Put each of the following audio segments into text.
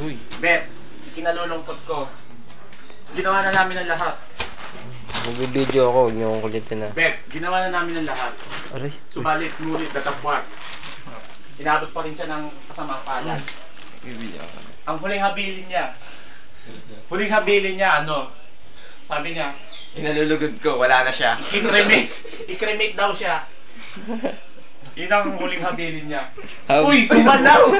Uy. Bet, kinalulungkot ko. Ginawa na namin ang lahat. Magbibideo ako, huwag niyo akong kulitin na. Bet, ginawa na namin ang lahat. Aray. Subalit, ngunit, datapwat. Inabot pa rin siya ng kasamang palad. Ang huling habilin niya, ano? Sabi niya, Inalulugod ko, wala na siya. i-cremate daw siya. Yun ang huling habilin niya. How- Uy, gumalaw!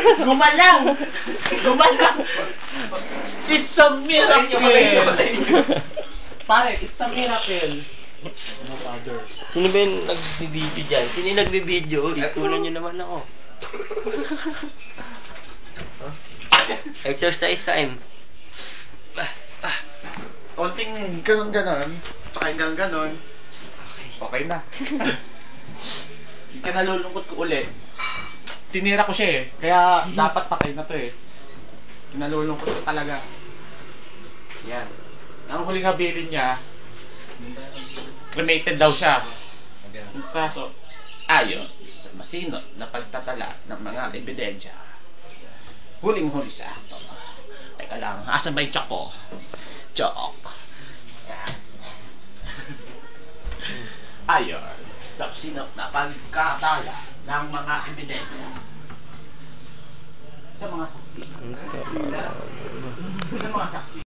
It's a miracle! Pare, it's a miracle. No, father. Sino ba yung nagbibideo dyan? Sino yung nagbibideo? Itulan niyo naman ako. Exercise time. Konting ganon-ganon, tsaka yung ganon, okay na. Kaya nalulungkot ko ulit. Tinira ko siya eh, kaya dapat patay na to eh. Kinalulungkot ko talaga. Yan. Ang huling habilin niya, cremated daw siya. Kaso, ayon sa masinop na pagtatala ng mga ebidensya, huling-huli sa akto. Teka lang, asan ba yung tsak ko? Tsak. Yan. Ayon sa masinop na pagkatala ng mga ebidensya sa mga saksi. Sa mga saksi.